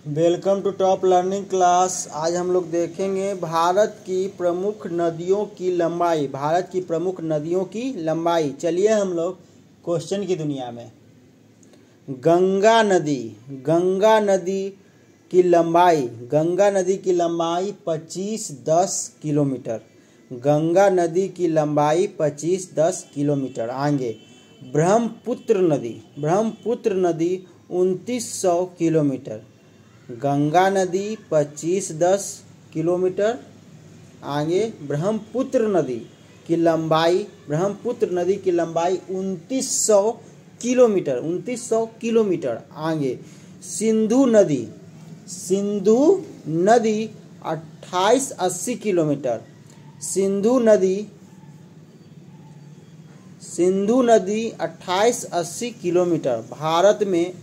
Welcome to top learning class. आज हम लोग देखेंगे भारत की प्रमुख नदियों की लंबाई। भारत की प्रमुख नदियों की लंबाई। चलिए हम लोग क्वेश्चन की दुनिया में। गंगा नदी की लंबाई। गंगा नदी की लंबाई 25-10 किलोमीटर। गंगा नदी की लंबाई 25-10 किलोमीटर। आगे ब्रह्मपुत्र नदी 2900 किलोमीटर। गंगा नदी 25-10 किलोमीटर। आगे ब्रह्मपुत्र नदी की लंबाई 2900 किलोमीटर। 2900 किलोमीटर। आगे सिंधु नदी 2880 किलोमीटर। सिंधु नदी 2880 किलोमीटर। भारत में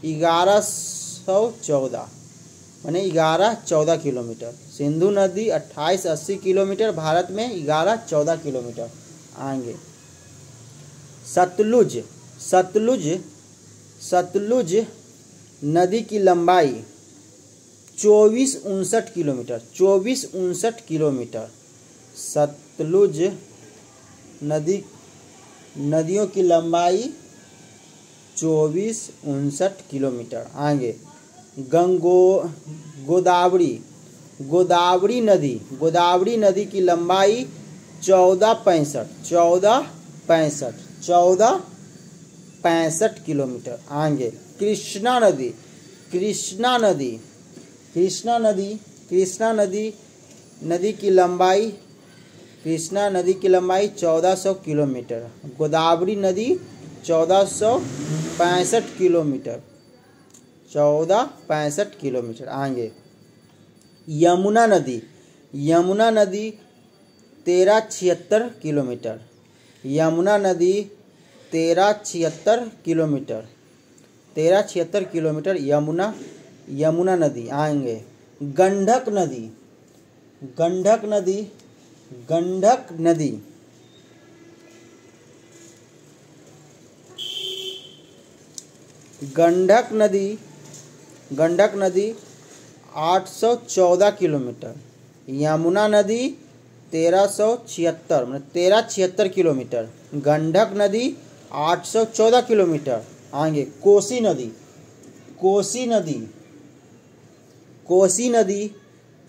1114 माने 11-14 किलोमीटर। सिंधु नदी 2880 किलोमीटर। भारत में 11-14 किलोमीटर। आगे सतलुज नदी की लंबाई 24-59 किलोमीटर। 24-59 किलोमीटर। सतलुज नदियों की लंबाई 24-59 किलोमीटर। आगे गोदावरी नदी की लंबाई 1465 किलोमीटर। आगे कृष्णा नदी की लंबाई 1400 किलोमीटर। गोदावरी नदी 1465 किलोमीटर। 1465 किलोमीटर। आगे यमुना नदी 1376 किलोमीटर। यमुना नदी 1376 किलोमीटर। 1376 किलोमीटर। यमुना नदी। आएंगे गंडक नदी 814 किलोमीटर। यमुना नदी 1376 किलोमीटर। गंडक नदी 814 किलोमीटर। आगे कोसी नदी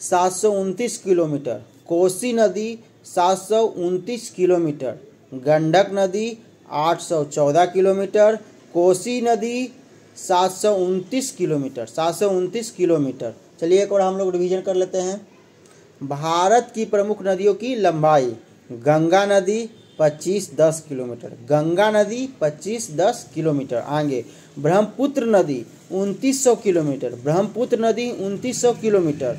729 किलोमीटर। कोसी नदी 729 किलोमीटर। गंडक नदी 814 किलोमीटर। कोसी नदी 729 किलोमीटर। 729 किलोमीटर। चलिए एक और हम लोग रिवीजन कर लेते हैं। भारत की प्रमुख नदियों की लंबाई। गंगा नदी 25-10 किलोमीटर। गंगा नदी 25-10 किलोमीटर। आगे ब्रह्मपुत्र नदी 2900 किलोमीटर। ब्रह्मपुत्र नदी 2900 किलोमीटर।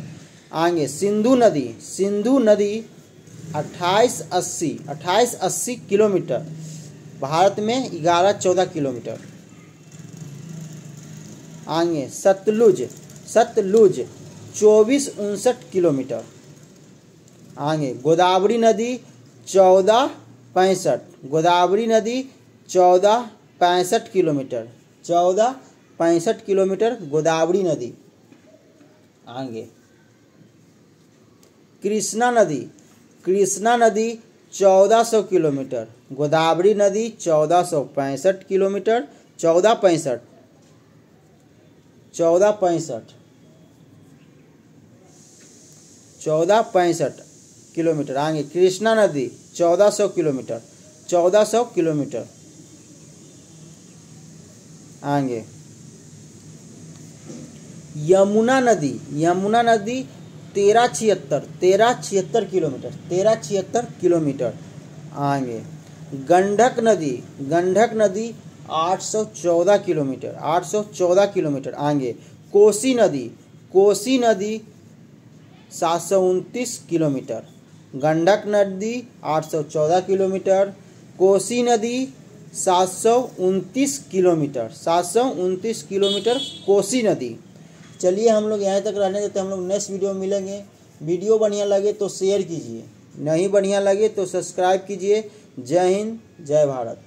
आगे सिंधु नदी 2880 किलोमीटर। भारत में 11-14 किलोमीटर। आगे सतलुज 24-59 किलोमीटर। आगे गोदावरी नदी 1465। गोदावरी नदी 1465 किलोमीटर। 1465 किलोमीटर गोदावरी नदी। आगे कृष्णा नदी 1400 किलोमीटर। गोदावरी नदी 1465 किलोमीटर। 1465 किलोमीटर। आगे कृष्णा नदी 1400 किलोमीटर। 1400 किलोमीटर। आगे यमुना नदी 1376 किलोमीटर। 1376 किलोमीटर। आगे गंडक नदी 814 किलोमीटर। 814 किलोमीटर। आगे कोसी नदी 729 किलोमीटर। गंडक नदी 814 किलोमीटर। कोसी नदी 729 किलोमीटर। 729 किलोमीटर कोसी नदी। चलिए हम लोग यहाँ तक रहने देते हैं। हम लोग नेक्स्ट वीडियो में मिलेंगे। वीडियो बढ़िया लगे तो शेयर कीजिए, नहीं बढ़िया लगे तो सब्सक्राइब कीजिए। जय हिंद, जय भारत।